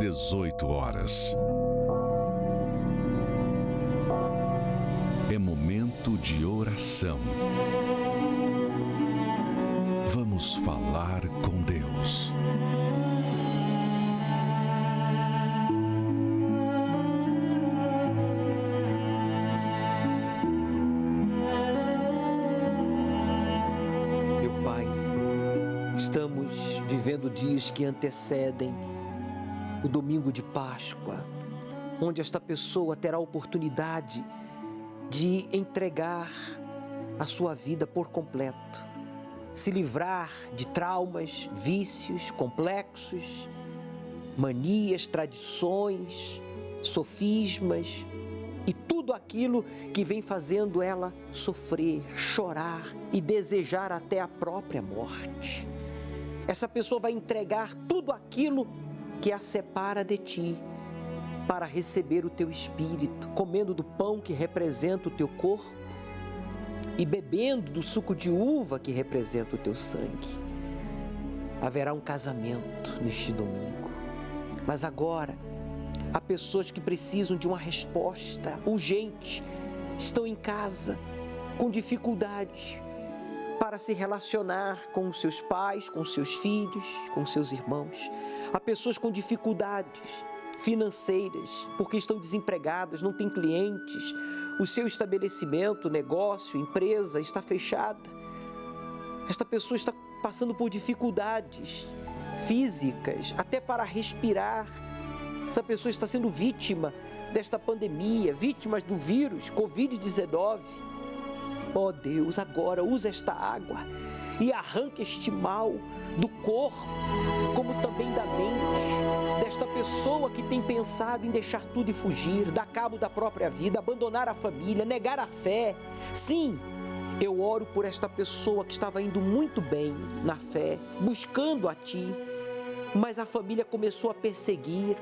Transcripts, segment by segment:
18 horas. É momento de oração. Vamos falar com Deus. Meu Pai, estamos vivendo dias que antecedem o domingo de Páscoa, onde esta pessoa terá a oportunidade de entregar a sua vida por completo, se livrar de traumas, vícios, complexos, manias, tradições, sofismas e tudo aquilo que vem fazendo ela sofrer, chorar e desejar até a própria morte. Essa pessoa vai entregar tudo aquilo que a separa de ti, para receber o teu espírito, comendo do pão que representa o teu corpo e bebendo do suco de uva que representa o teu sangue. Haverá um casamento neste domingo, mas agora há pessoas que precisam de uma resposta urgente, estão em casa com dificuldade para se relacionar com os seus pais, com os seus filhos, com os seus irmãos. Há pessoas com dificuldades financeiras, porque estão desempregadas, não têm clientes, o seu estabelecimento, negócio, empresa está fechada. Esta pessoa está passando por dificuldades físicas, até para respirar. Essa pessoa está sendo vítima desta pandemia, vítima do vírus Covid-19. Ó Deus, agora usa esta água e arranca este mal do corpo, como também da mente, desta pessoa que tem pensado em deixar tudo e fugir, dar cabo da própria vida, abandonar a família, negar a fé. Sim, eu oro por esta pessoa que estava indo muito bem na fé, buscando a Ti, mas a família começou a perseguir,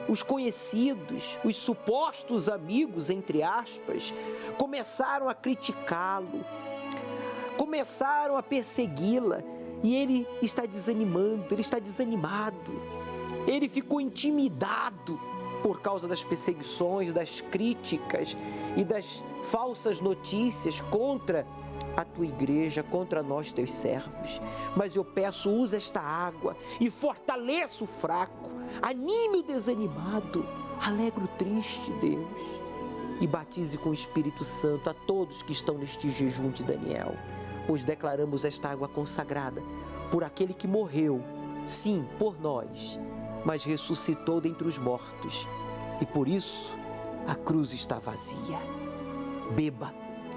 os conhecidos, os supostos amigos, entre aspas, começaram a criticá-lo, começaram a persegui-la, e ele está desanimando, ele está desanimado, ele ficou intimidado por causa das perseguições, das críticas e das falsas notícias contra a tua igreja, contra nós, teus servos. Mas eu peço, usa esta água e fortaleça o fraco, anime o desanimado, alegra o triste, Deus, e batize com o Espírito Santo a todos que estão neste jejum de Daniel, pois declaramos esta água consagrada por aquele que morreu, sim, por nós, mas ressuscitou dentre os mortos, e por isso a cruz está vazia. Beba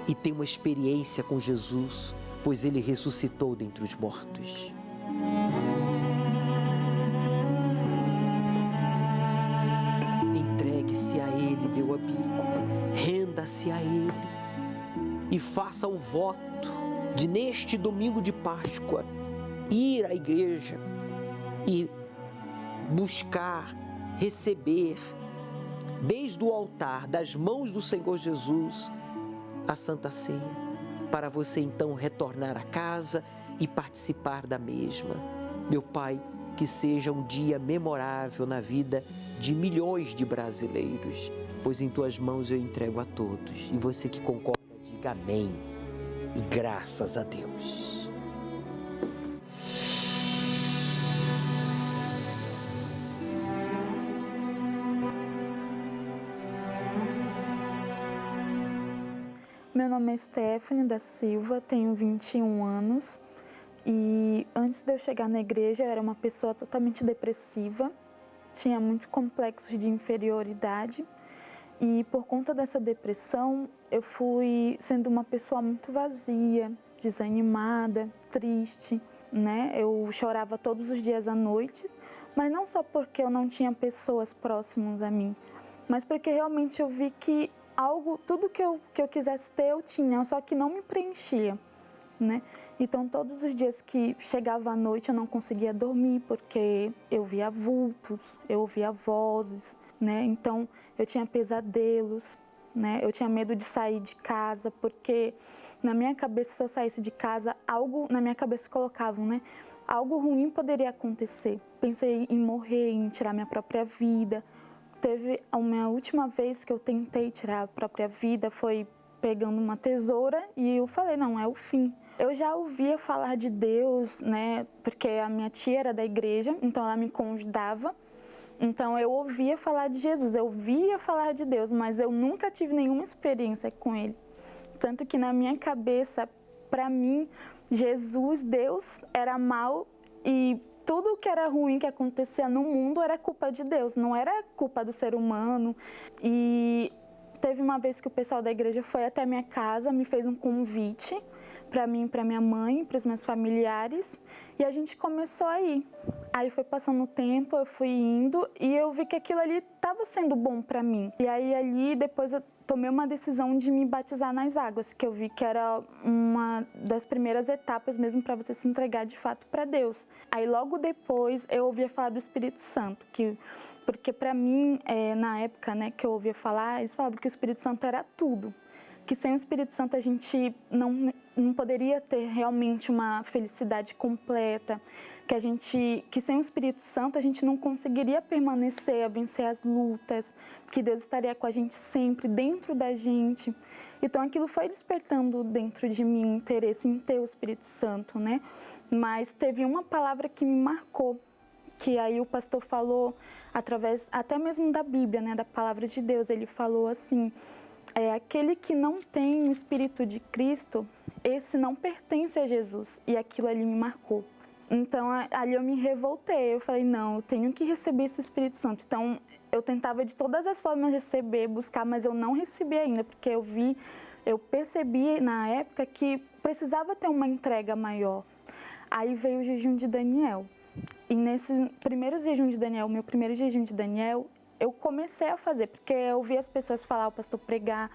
e tenha uma experiência com Jesus, pois Ele ressuscitou dentre os mortos. Entregue-se a Ele, meu amigo, renda-se a Ele e faça o voto de, neste domingo de Páscoa, ir à igreja e buscar, receber, desde o altar, das mãos do Senhor Jesus, a Santa Ceia, para você então retornar a casa e participar da mesma. Meu Pai, que seja um dia memorável na vida de milhões de brasileiros, pois em Tuas mãos eu entrego a todos. E você que concorda, diga amém. E graças a Deus. Meu nome é Stephanie da Silva, tenho 21 anos e antes de eu chegar na igreja eu era uma pessoa totalmente depressiva, tinha muitos complexos de inferioridade e por conta dessa depressão eu fui sendo uma pessoa muito vazia, desanimada, triste, né? Eu chorava todos os dias à noite, mas não só porque eu não tinha pessoas próximas a mim, mas porque realmente eu vi que tudo que eu quisesse ter, eu tinha, só que não me preenchia, né? Então, todos os dias que chegava à noite, eu não conseguia dormir, porque eu via vultos, eu ouvia vozes, né? Então, eu tinha pesadelos, né? Eu tinha medo de sair de casa, porque na minha cabeça, se eu saísse de casa, algo na minha cabeça colocavam, né? algo ruim poderia acontecer. Pensei em morrer, em tirar minha própria vida. Teve a minha última vez que eu tentei tirar a própria vida, foi pegando uma tesoura e eu falei, não, é o fim. Eu já ouvia falar de Deus, né, porque a minha tia era da igreja, então ela me convidava. Então eu ouvia falar de Jesus, eu via falar de Deus, mas eu nunca tive nenhuma experiência com Ele. Tanto que na minha cabeça, para mim, Jesus, Deus, era mal e tudo que era ruim que acontecia no mundo era culpa de Deus, não era culpa do ser humano. E teve uma vez que o pessoal da igreja foi até minha casa, me fez um convite para mim, para minha mãe, para os meus familiares, e a gente começou a ir. Aí foi passando o tempo, eu fui indo e eu vi que aquilo ali estava sendo bom para mim. E aí ali depois eu tomei uma decisão de me batizar nas águas, que eu vi que era uma das primeiras etapas mesmo para você se entregar de fato para Deus. Aí logo depois eu ouvia falar do Espírito Santo, porque para mim, na época, né, que eu ouvia falar, eles falavam que o Espírito Santo era tudo. Que sem o Espírito Santo a gente não poderia ter realmente uma felicidade completa, que sem o Espírito Santo a gente não conseguiria permanecer, a vencer as lutas, que Deus estaria com a gente sempre, dentro da gente. Então aquilo foi despertando dentro de mim interesse em ter o Espírito Santo, né? Mas teve uma palavra que me marcou, que aí o pastor falou através até mesmo da Bíblia, né, da palavra de Deus, ele falou assim: aquele que não tem o Espírito de Cristo, esse não pertence a Jesus. E aquilo ali me marcou. Então, ali eu me revoltei. Eu falei, não, eu tenho que receber esse Espírito Santo. Então, eu tentava de todas as formas receber, buscar, mas eu não recebi ainda, porque eu percebi na época que precisava ter uma entrega maior. Aí veio o jejum de Daniel. E nesse primeiro jejum de Daniel, meu primeiro jejum de Daniel, eu comecei a fazer, porque eu ouvia as pessoas falar, o pastor pregar.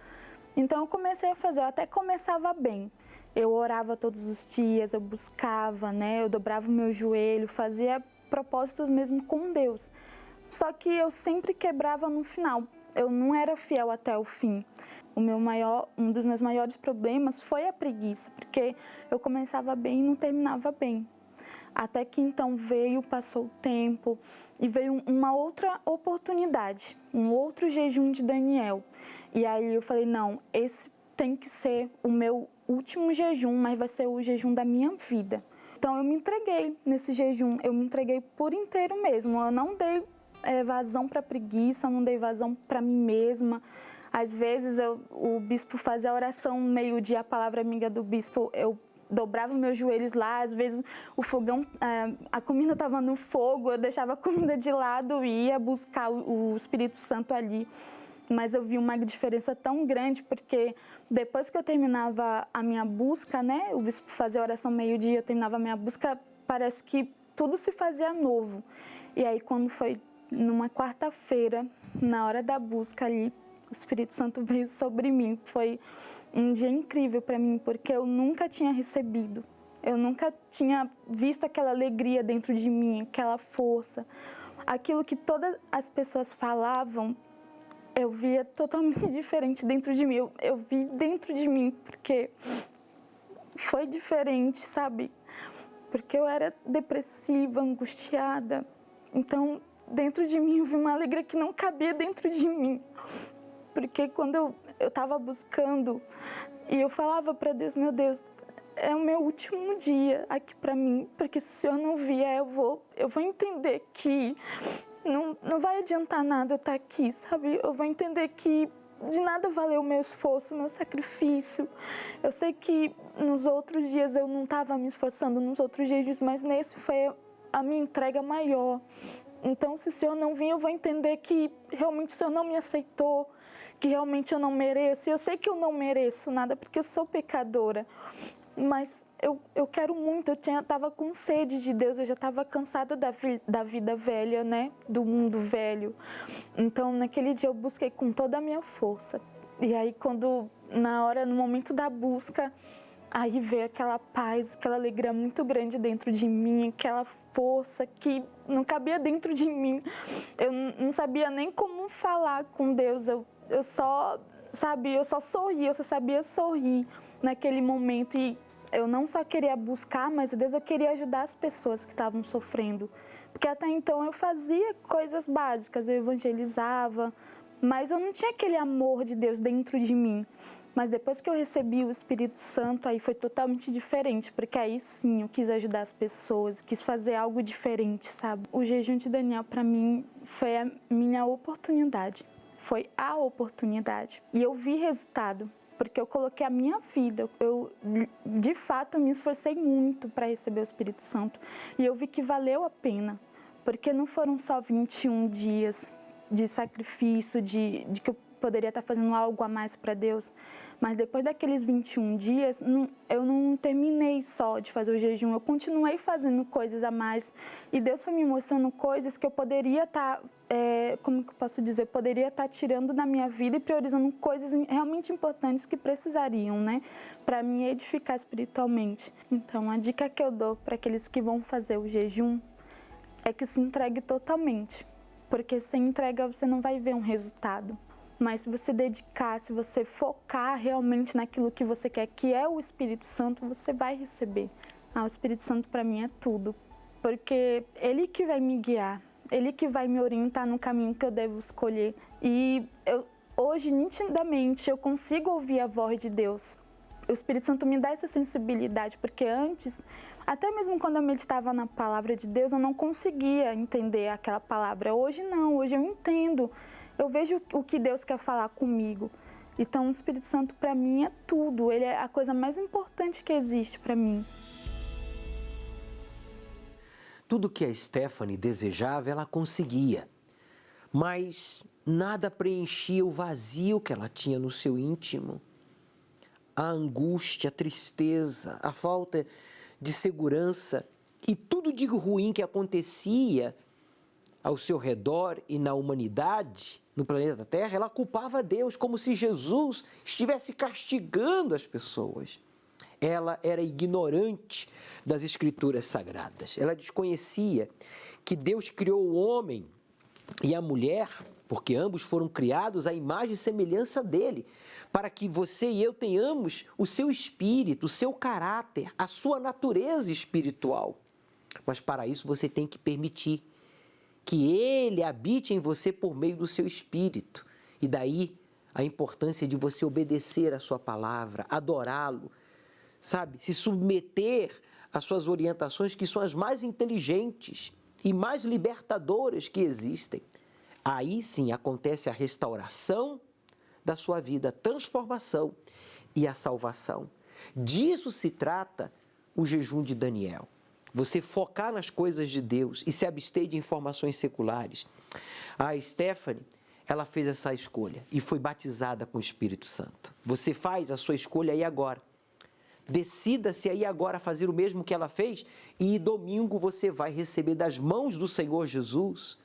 Então eu comecei a fazer, eu até começava bem. Eu orava todos os dias, eu buscava, né? Eu dobrava o meu joelho, fazia propósitos mesmo com Deus. Só que eu sempre quebrava no final. Eu não era fiel até o fim. Um dos meus maiores problemas foi a preguiça, porque eu começava bem e não terminava bem. Até que então passou o tempo e veio uma outra oportunidade, um outro jejum de Daniel. E aí eu falei, não, esse tem que ser o meu último jejum, mas vai ser o jejum da minha vida. Então eu me entreguei nesse jejum, eu me entreguei por inteiro mesmo. Eu não dei vazão para preguiça, não dei vazão para mim mesma. Às vezes o bispo fazia a oração no meio-dia, a palavra amiga do bispo, eu dobrava meus joelhos lá, às vezes o fogão, a comida estava no fogo, eu deixava a comida de lado e ia buscar o Espírito Santo ali. Mas eu vi uma diferença tão grande, porque depois que eu terminava a minha busca, né, o bispo fazia a oração meio-dia, eu terminava a minha busca, parece que tudo se fazia novo. E aí quando foi numa quarta-feira, na hora da busca ali, o Espírito Santo veio sobre mim. Foi um dia incrível para mim, porque eu nunca tinha recebido. Eu nunca tinha visto aquela alegria dentro de mim, aquela força. Aquilo que todas as pessoas falavam, eu via totalmente diferente dentro de mim. Eu vi dentro de mim, porque foi diferente, sabe? Porque eu era depressiva, angustiada. Então, dentro de mim, eu vi uma alegria que não cabia dentro de mim. Porque quando eu estava buscando e eu falava para Deus, meu Deus, é o meu último dia aqui para mim, porque se o Senhor não vier, eu vou entender que não vai adiantar nada eu estar aqui, sabe? Eu vou entender que de nada valeu o meu esforço, o meu sacrifício. Eu sei que nos outros dias eu não estava me esforçando, nos outros dias, mas nesse foi a minha entrega maior. Então, se o Senhor não vir, eu vou entender que realmente o Senhor não me aceitou, que realmente eu não mereço. Eu sei que eu não mereço nada, porque eu sou pecadora. Mas eu quero muito, eu estava com sede de Deus, eu já estava cansada da vida velha, né? Do mundo velho. Então, naquele dia eu busquei com toda a minha força. E aí, no momento da busca, aí veio aquela paz, aquela alegria muito grande dentro de mim, aquela força que não cabia dentro de mim. Eu não sabia nem como falar com Deus, eu só sorria, eu só sabia sorrir naquele momento. E eu não só queria buscar, mas Deus, eu queria ajudar as pessoas que estavam sofrendo. Porque até então eu fazia coisas básicas, eu evangelizava, mas eu não tinha aquele amor de Deus dentro de mim. Mas depois que eu recebi o Espírito Santo, aí foi totalmente diferente, porque aí sim eu quis ajudar as pessoas, quis fazer algo diferente, sabe? O jejum de Daniel, para mim, foi a minha oportunidade. Foi a oportunidade. E eu vi resultado, porque eu coloquei a minha vida. Eu, de fato, me esforcei muito para receber o Espírito Santo. E eu vi que valeu a pena, porque não foram só 21 dias de sacrifício, de que eu poderia estar fazendo algo a mais para Deus. Mas depois daqueles 21 dias, eu não terminei só de fazer o jejum, eu continuei fazendo coisas a mais. E Deus foi me mostrando coisas que eu poderia estar, como que eu posso dizer, eu poderia estar tirando da minha vida e priorizando coisas realmente importantes que precisariam, né, para me edificar espiritualmente. Então, a dica que eu dou para aqueles que vão fazer o jejum é que se entregue totalmente, porque sem entrega você não vai ver um resultado. Mas se você dedicar, se você focar realmente naquilo que você quer, que é o Espírito Santo, você vai receber. O Espírito Santo para mim é tudo, porque Ele que vai me guiar, Ele que vai me orientar no caminho que eu devo escolher. E hoje, nitidamente, eu consigo ouvir a voz de Deus. O Espírito Santo me dá essa sensibilidade, porque antes, até mesmo quando eu meditava na palavra de Deus, eu não conseguia entender aquela palavra. Hoje não, hoje eu entendo. Eu vejo o que Deus quer falar comigo. Então, o Espírito Santo, para mim, é tudo. Ele é a coisa mais importante que existe para mim. Tudo que a Stephanie desejava, ela conseguia. Mas nada preenchia o vazio que ela tinha no seu íntimo. A angústia, a tristeza, a falta de segurança e tudo de ruim que acontecia ao seu redor e na humanidade, no planeta Terra, ela culpava Deus, como se Jesus estivesse castigando as pessoas. Ela era ignorante das Escrituras Sagradas. Ela desconhecia que Deus criou o homem e a mulher, porque ambos foram criados à imagem e semelhança dele, para que você e eu tenhamos o seu espírito, o seu caráter, a sua natureza espiritual. Mas para isso você tem que permitir que Ele habite em você por meio do seu Espírito. E daí a importância de você obedecer a sua palavra, adorá-lo, sabe? Se submeter às suas orientações, que são as mais inteligentes e mais libertadoras que existem. Aí sim acontece a restauração da sua vida, a transformação e a salvação. Disso se trata o jejum de Daniel. Você focar nas coisas de Deus e se abster de informações seculares. A Stephanie, ela fez essa escolha e foi batizada com o Espírito Santo. Você faz a sua escolha aí agora. Decida-se aí agora fazer o mesmo que ela fez e domingo você vai receber das mãos do Senhor Jesus,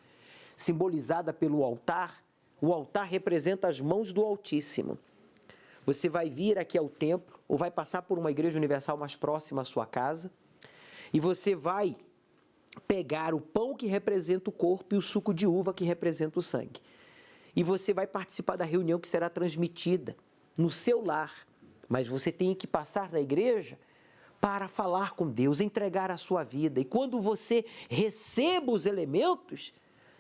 simbolizada pelo altar. O altar representa as mãos do Altíssimo. Você vai vir aqui ao templo ou vai passar por uma igreja universal mais próxima à sua casa. E você vai pegar o pão que representa o corpo e o suco de uva que representa o sangue. E você vai participar da reunião que será transmitida no seu lar. Mas você tem que passar na igreja para falar com Deus, entregar a sua vida. E quando você receba os elementos,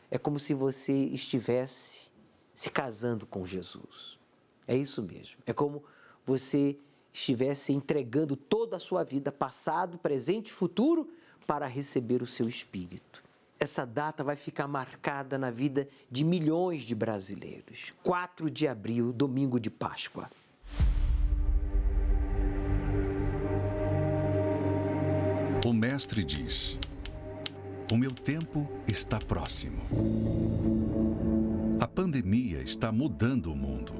é como se você estivesse se casando com Jesus. É isso mesmo. É como você estivesse entregando toda a sua vida, passado, presente e futuro, para receber o seu Espírito. Essa data vai ficar marcada na vida de milhões de brasileiros. 4 de abril, domingo de Páscoa. O Mestre diz: o meu tempo está próximo. A pandemia está mudando o mundo.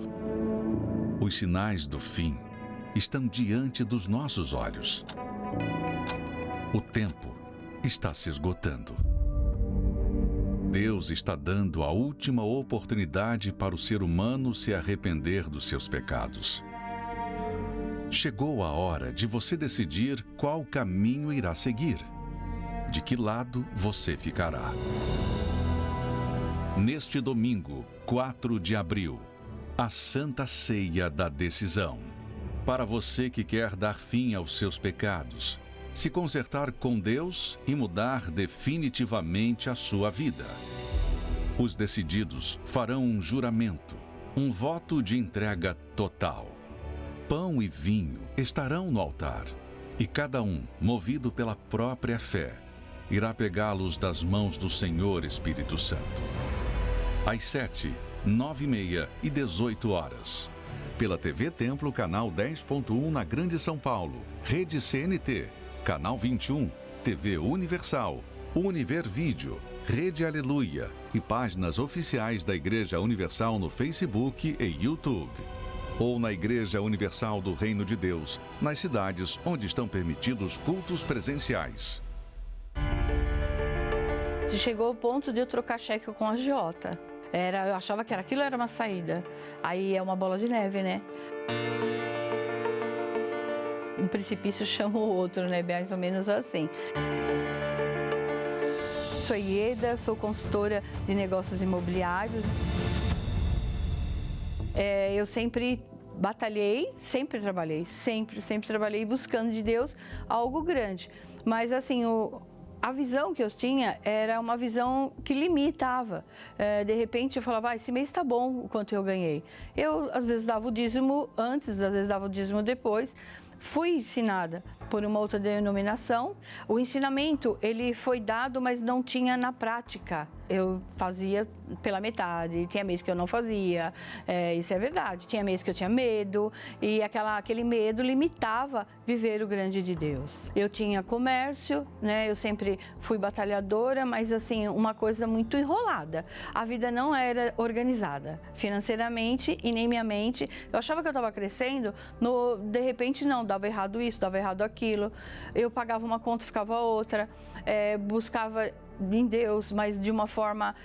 Os sinais do fim estão diante dos nossos olhos. O tempo está se esgotando. Deus está dando a última oportunidade para o ser humano se arrepender dos seus pecados. Chegou a hora de você decidir qual caminho irá seguir, de que lado você ficará. Neste domingo, 4 de abril, a Santa Ceia da Decisão. Para você que quer dar fim aos seus pecados, se consertar com Deus e mudar definitivamente a sua vida. Os decididos farão um juramento, um voto de entrega total. Pão e vinho estarão no altar, e cada um, movido pela própria fé, irá pegá-los das mãos do Senhor Espírito Santo. Às 7, 9h30 e 18h. Pela TV Templo, canal 10.1 na Grande São Paulo, Rede CNT, canal 21, TV Universal, Univer Vídeo, Rede Aleluia e páginas oficiais da Igreja Universal no Facebook e YouTube. Ou na Igreja Universal do Reino de Deus, nas cidades onde estão permitidos cultos presenciais. Chegou ao ponto de eu trocar cheque com a agiota. Eu achava que aquilo era uma saída. Aí é uma bola de neve, né? Um precipício chama o outro, né? Mais ou menos assim. Sou Ieda, sou consultora de negócios imobiliários. Eu sempre batalhei, sempre trabalhei buscando de Deus algo grande. Mas assim, a visão que eu tinha era uma visão que limitava. De repente eu falava, esse mês está bom o quanto eu ganhei. Eu às vezes dava o dízimo antes, às vezes dava o dízimo depois. Fui ensinada por uma outra denominação. O ensinamento, ele foi dado, mas não tinha na prática. Eu fazia pela metade, tinha mês que eu não fazia, isso é verdade. Tinha mês que eu tinha medo e aquele medo limitava viver o grande de Deus. Eu tinha comércio, né? Eu sempre fui batalhadora, mas assim, uma coisa muito enrolada. A vida não era organizada financeiramente e nem minha mente. Eu achava que eu estava crescendo, de repente não, dava errado isso, dava errado aquilo. Eu pagava uma conta, ficava outra, buscava em Deus, mas de uma forma,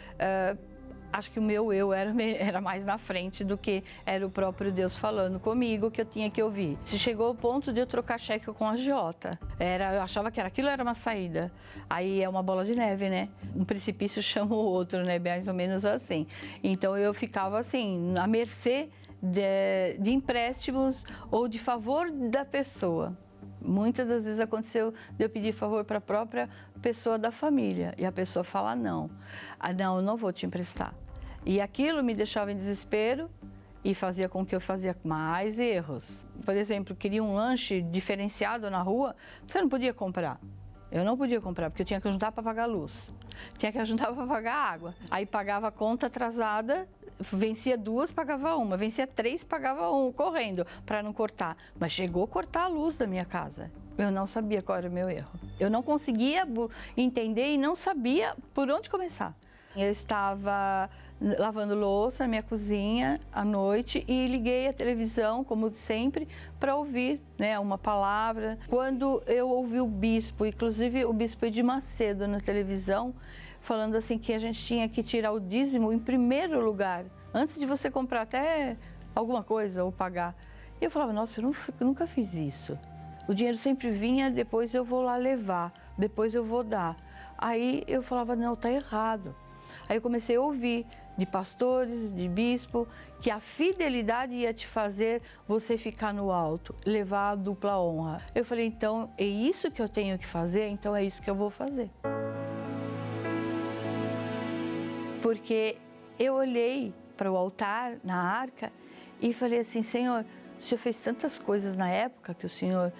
acho que o meu eu era mais na frente do que era o próprio Deus falando comigo, que eu tinha que ouvir. Se chegou ao ponto de eu trocar cheque com a agiota. Eu achava que aquilo era uma saída. Aí é uma bola de neve, né? Um precipício chama o outro, né? Mais ou menos assim. Então eu ficava assim, à mercê de empréstimos ou de favor da pessoa. Muitas das vezes aconteceu de eu pedir favor para a própria pessoa da família e a pessoa fala não. Não, eu não vou te emprestar. E aquilo me deixava em desespero e fazia com que eu fazia mais erros. Por exemplo, queria um lanche diferenciado na rua, você não podia comprar. Eu não podia comprar, porque eu tinha que ajudar para pagar a luz. Tinha que ajudar para pagar a água. Aí pagava a conta atrasada, vencia 2, pagava 1. Vencia 3, pagava 1, correndo, para não cortar. Mas chegou a cortar a luz da minha casa. Eu não sabia qual era o meu erro. Eu não conseguia entender e não sabia por onde começar. Eu estava lavando louça na minha cozinha à noite e liguei a televisão, como sempre, para ouvir, né, uma palavra. Quando eu ouvi o bispo, inclusive o bispo de Macedo na televisão, falando assim que a gente tinha que tirar o dízimo em primeiro lugar, antes de você comprar até alguma coisa ou pagar. E eu falava, nossa, eu nunca fiz isso. O dinheiro sempre vinha, depois eu vou lá levar, depois eu vou dar. Aí eu falava, não, tá errado. Aí eu comecei a ouvir de pastores, de bispo, que a fidelidade ia te fazer você ficar no alto, levar a dupla honra. Eu falei, então é isso que eu tenho que fazer, então é isso que eu vou fazer. Porque eu olhei para o altar, na arca, e falei assim, Senhor, o Senhor fez tantas coisas na época que o Senhor...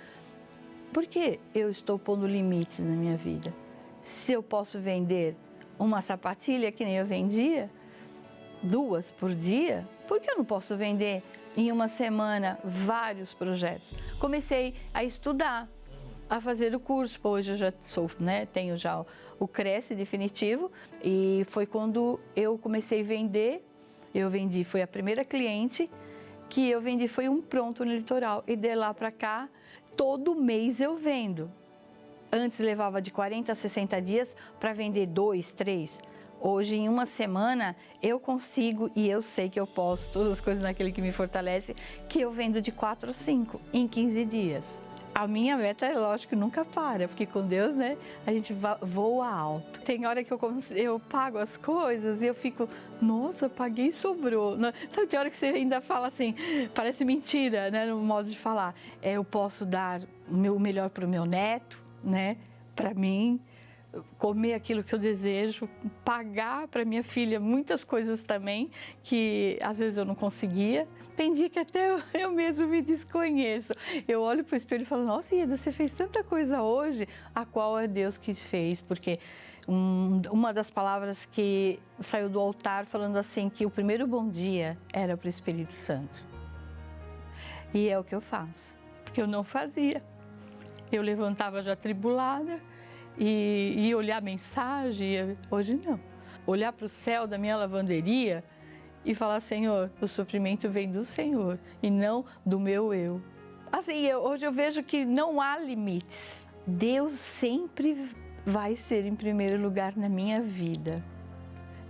Por que eu estou pondo limites na minha vida? Se eu posso vender uma sapatilha que nem eu vendia, 2 por dia, por que eu não posso vender em uma semana vários projetos? Comecei a estudar, a fazer o curso. Hoje eu já sou, né, tenho já o Cresce definitivo e foi quando eu comecei a vender. Eu vendi, foi a primeira cliente que eu vendi, foi um pronto no litoral e de lá para cá, todo mês eu vendo. Antes levava de 40 a 60 dias para vender 2, 3. Hoje, em uma semana, eu consigo e eu sei que eu posso, todas as coisas naquele que me fortalece, que eu vendo de 4 a 5 em 15 dias. A minha meta, é lógico, nunca para, porque com Deus, né, a gente voa alto. Tem hora que eu pago as coisas e eu fico, nossa, paguei e sobrou. Sabe, tem hora que você ainda fala assim, parece mentira, né, no modo de falar. Eu posso dar o melhor para o meu neto, né, para mim, comer aquilo que eu desejo, pagar para minha filha muitas coisas também, que às vezes eu não conseguia. Tem dia que até eu mesmo me desconheço. Eu olho para o espelho e falo, nossa, Ieda, você fez tanta coisa hoje, a qual é Deus que fez, porque uma das palavras que saiu do altar falando assim, que o primeiro bom dia era para o Espírito Santo. E é o que eu faço, porque eu não fazia. Eu levantava já atribulada, e olhar a mensagem, hoje não. Olhar para o céu da minha lavanderia e falar, Senhor, o suprimento vem do Senhor e não do meu eu. Assim, hoje eu vejo que não há limites. Deus sempre vai ser em primeiro lugar na minha vida.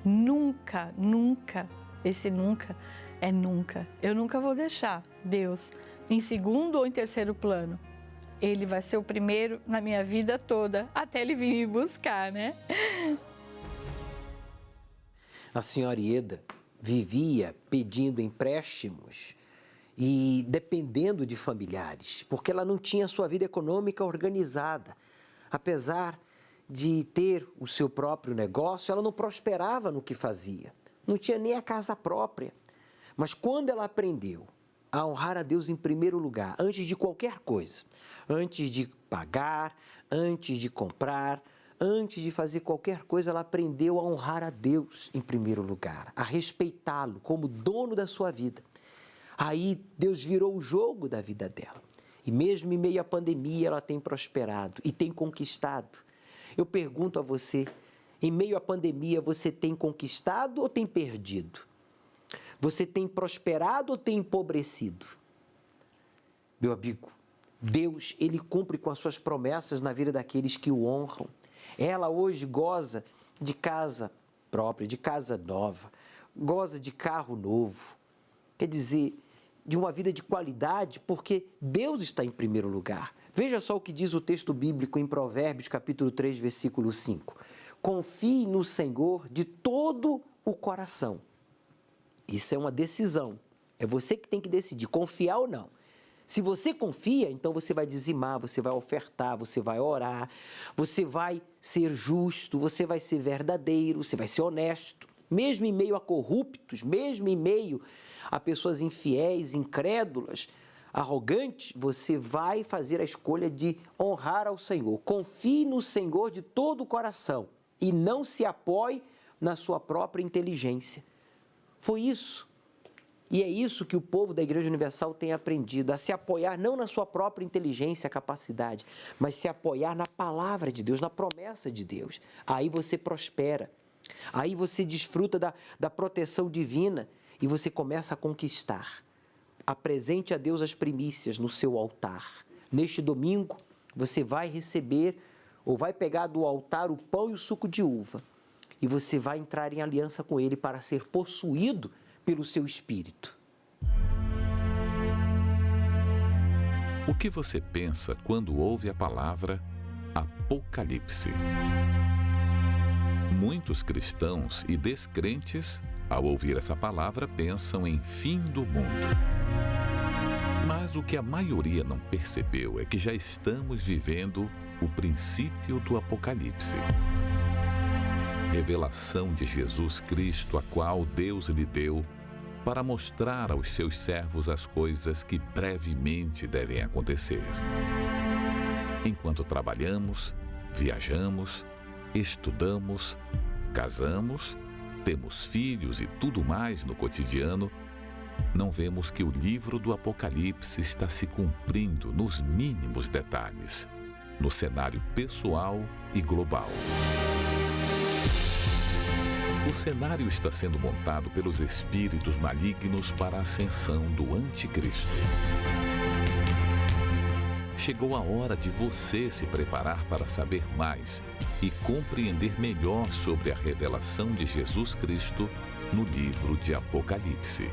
Nunca, nunca, esse nunca é nunca. Eu nunca vou deixar Deus em segundo ou em terceiro plano. Ele vai ser o primeiro na minha vida toda, até ele vir me buscar, né? A senhora Ieda vivia pedindo empréstimos e dependendo de familiares, porque ela não tinha sua vida econômica organizada. Apesar de ter o seu próprio negócio, ela não prosperava no que fazia. Não tinha nem a casa própria. Mas quando ela aprendeu a honrar a Deus em primeiro lugar, antes de qualquer coisa, antes de pagar, antes de comprar, antes de fazer qualquer coisa, ela aprendeu a honrar a Deus em primeiro lugar, a respeitá-lo como dono da sua vida. Aí Deus virou o jogo da vida dela. E mesmo em meio à pandemia, ela tem prosperado e tem conquistado. Eu pergunto a você, em meio à pandemia, você tem conquistado ou tem perdido? Você tem prosperado ou tem empobrecido? Meu amigo, Deus, Ele cumpre com as suas promessas na vida daqueles que o honram. Ela hoje goza de casa própria, de casa nova, goza de carro novo. Quer dizer, de uma vida de qualidade, porque Deus está em primeiro lugar. Veja só o que diz o texto bíblico em Provérbios, capítulo 3, versículo 5. Confie no Senhor de todo o coração. Isso é uma decisão. É você que tem que decidir, confiar ou não. Se você confia, então você vai dizimar, você vai ofertar, você vai orar, você vai ser justo, você vai ser verdadeiro, você vai ser honesto. Mesmo em meio a corruptos, mesmo em meio a pessoas infiéis, incrédulas, arrogantes, você vai fazer a escolha de honrar ao Senhor. Confie no Senhor de todo o coração e não se apoie na sua própria inteligência. Foi isso. E é isso que o povo da Igreja Universal tem aprendido, a se apoiar não na sua própria inteligência, capacidade, mas se apoiar na palavra de Deus, na promessa de Deus. Aí você prospera, aí você desfruta da proteção divina e você começa a conquistar. Apresente a Deus as primícias no seu altar. Neste domingo, você vai receber ou vai pegar do altar o pão e o suco de uva e você vai entrar em aliança com Ele para ser possuído pelo seu espírito. O que você pensa quando ouve a palavra Apocalipse? Muitos cristãos e descrentes, ao ouvir essa palavra, pensam em fim do mundo. Mas o que a maioria não percebeu é que já estamos vivendo o princípio do Apocalipse. Revelação de Jesus Cristo, a qual Deus lhe deu para mostrar aos seus servos as coisas que brevemente devem acontecer. Enquanto trabalhamos, viajamos, estudamos, casamos, temos filhos e tudo mais no cotidiano, não vemos que o livro do Apocalipse está se cumprindo nos mínimos detalhes, no cenário pessoal e global. O cenário está sendo montado pelos espíritos malignos para a ascensão do Anticristo. Chegou a hora de você se preparar para saber mais e compreender melhor sobre a revelação de Jesus Cristo no livro de Apocalipse.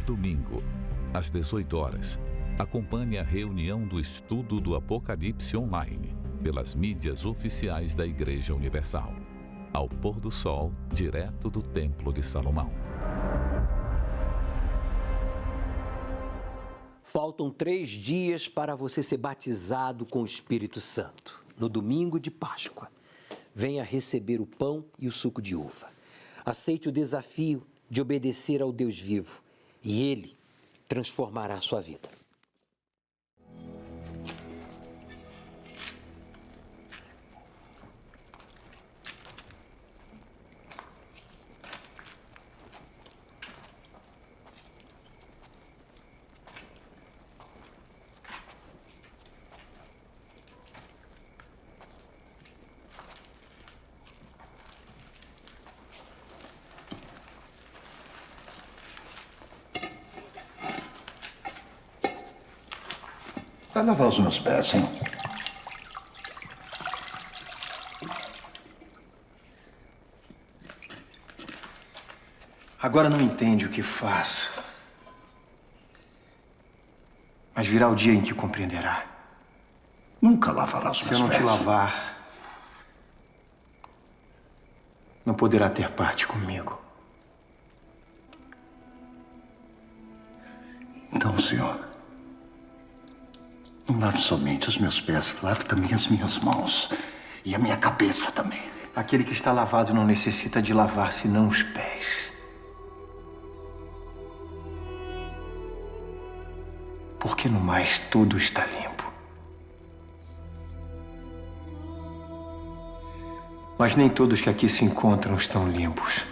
Domingo, às 18 horas, acompanhe a reunião do estudo do Apocalipse online, pelas mídias oficiais da Igreja Universal. Ao pôr do sol, direto do Templo de Salomão. Faltam 3 dias para você ser batizado com o Espírito Santo. No domingo de Páscoa, venha receber o pão e o suco de uva. Aceite o desafio de obedecer ao Deus vivo e Ele transformará a sua vida. Vai lavar os meus pés, hein? Agora não entende o que faço. Mas virá o dia em que compreenderá. Nunca lavará os meus Se eu não pés. te lavar, não poderá ter parte comigo. Então, senhor, não lave somente os meus pés, lave também as minhas mãos e a minha cabeça também. Aquele que está lavado não necessita de lavar senão os pés. Porque no mais tudo está limpo. Mas nem todos que aqui se encontram estão limpos.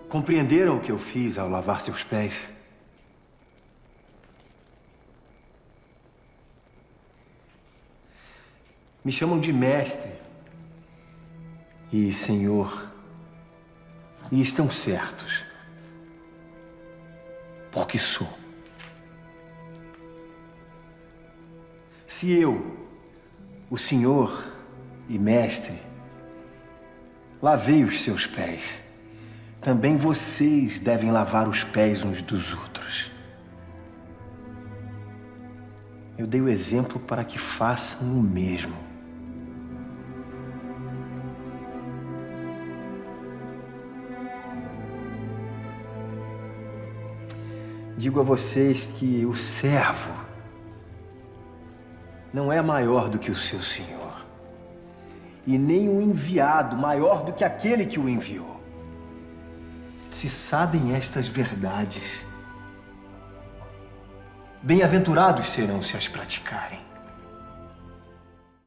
Compreenderam o que eu fiz ao lavar seus pés? Me chamam de mestre e senhor, e estão certos, porque sou. Se eu, o senhor e mestre, lavei os seus pés, também vocês devem lavar os pés uns dos outros. Eu dei o exemplo para que façam o mesmo. Digo a vocês que o servo não é maior do que o seu senhor. e nem um enviado maior do que aquele que o enviou. Se sabem estas verdades, bem-aventurados serão se as praticarem.